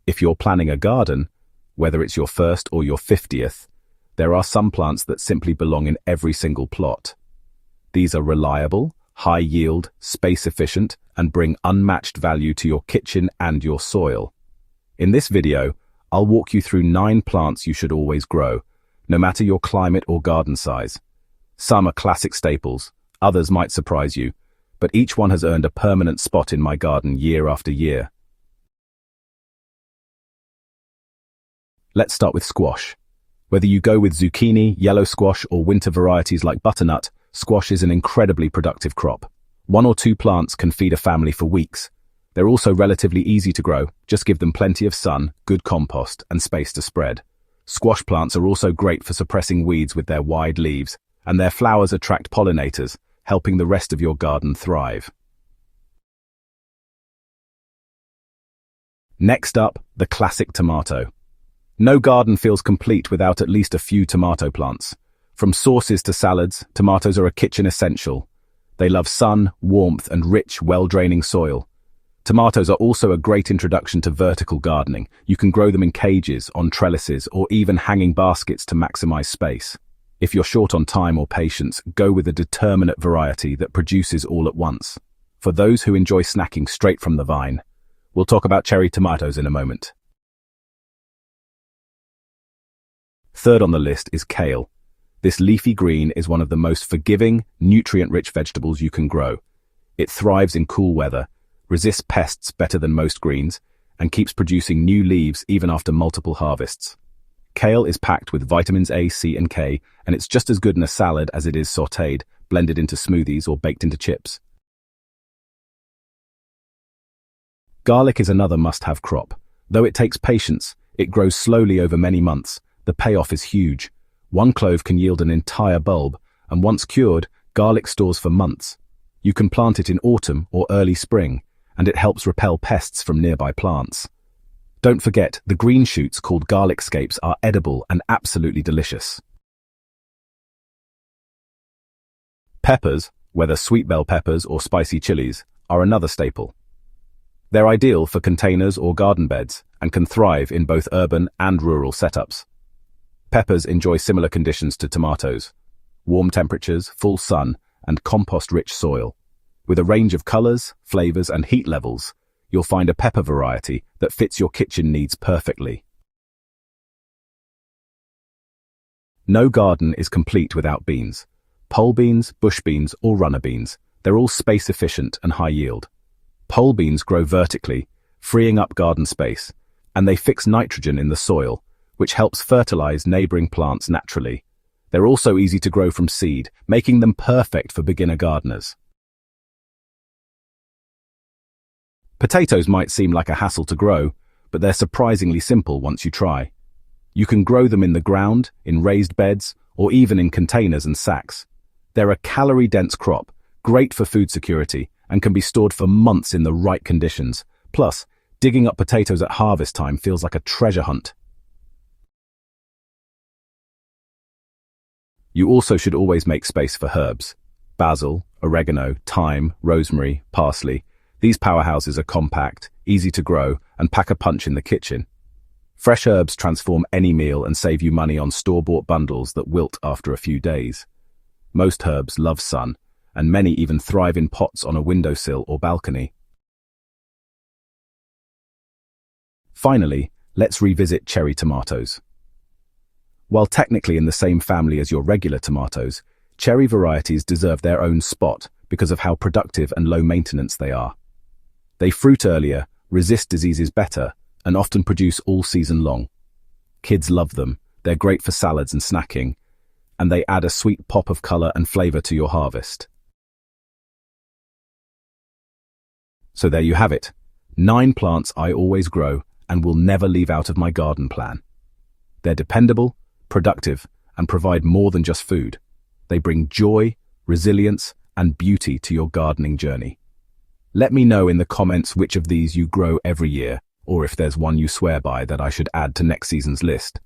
If you're planning a garden, whether it's your first or your 50th, there are some plants that simply belong in every single plot. These are reliable, high-yield, space-efficient, and bring unmatched value to your kitchen and your soil. In this video, I'll walk you through 9 plants you should always grow, no matter your climate or garden size. Some are classic staples, others might surprise you, but each one has earned a permanent spot in my garden year after year. Let's start with squash. Whether you go with zucchini, yellow squash, or winter varieties like butternut, squash is an incredibly productive crop. 1 or 2 plants can feed a family for weeks. They're also relatively easy to grow, just give them plenty of sun, good compost, and space to spread. Squash plants are also great for suppressing weeds with their wide leaves, and their flowers attract pollinators, helping the rest of your garden thrive. Next up, the classic tomato. No garden feels complete without at least a few tomato plants. From sauces to salads, tomatoes are a kitchen essential. They love sun, warmth, and rich, well-draining soil. Tomatoes are also a great introduction to vertical gardening. You can grow them in cages, on trellises, or even hanging baskets to maximize space. If you're short on time or patience, go with a determinate variety that produces all at once. For those who enjoy snacking straight from the vine, we'll talk about cherry tomatoes in a moment. Third on the list is kale. This leafy green is one of the most forgiving, nutrient-rich vegetables you can grow. It thrives in cool weather, resists pests better than most greens, and keeps producing new leaves even after multiple harvests. Kale is packed with vitamins A, C, and K, and it's just as good in a salad as it is sautéed, blended into smoothies, or baked into chips. Garlic is another must-have crop. Though it takes patience, it grows slowly over many months. The payoff is huge. 1 clove can yield an entire bulb, and once cured, garlic stores for months. You can plant it in autumn or early spring, and it helps repel pests from nearby plants. Don't forget, the green shoots called garlic scapes are edible and absolutely delicious. Peppers, whether sweet bell peppers or spicy chilies, are another staple. They're ideal for containers or garden beds and can thrive in both urban and rural setups. Peppers enjoy similar conditions to tomatoes: warm temperatures, full sun, and compost-rich soil. With a range of colors, flavors, and heat levels, you'll find a pepper variety that fits your kitchen needs perfectly. No garden is complete without beans. Pole beans, bush beans, or runner beans, they're all space-efficient and high-yield. Pole beans grow vertically, freeing up garden space, and they fix nitrogen in the soil, which helps fertilize neighboring plants naturally. They're also easy to grow from seed, making them perfect for beginner gardeners. Potatoes might seem like a hassle to grow, but they're surprisingly simple once you try. You can grow them in the ground, in raised beds, or even in containers and sacks. They're a calorie-dense crop, great for food security, and can be stored for months in the right conditions. Plus, digging up potatoes at harvest time feels like a treasure hunt. You also should always make space for herbs. Basil, oregano, thyme, rosemary, parsley. These powerhouses are compact, easy to grow, and pack a punch in the kitchen. Fresh herbs transform any meal and save you money on store-bought bundles that wilt after a few days. Most herbs love sun, and many even thrive in pots on a windowsill or balcony. Finally, let's revisit cherry tomatoes. While technically in the same family as your regular tomatoes, cherry varieties deserve their own spot because of how productive and low maintenance they are. They fruit earlier, resist diseases better, and often produce all season long. Kids love them, they're great for salads and snacking, and they add a sweet pop of color and flavor to your harvest. So there you have it, 9 plants I always grow and will never leave out of my garden plan. They're dependable, productive, and provide more than just food. They bring joy, resilience, and beauty to your gardening journey. Let me know in the comments which of these you grow every year, or if there's one you swear by that I should add to next season's list.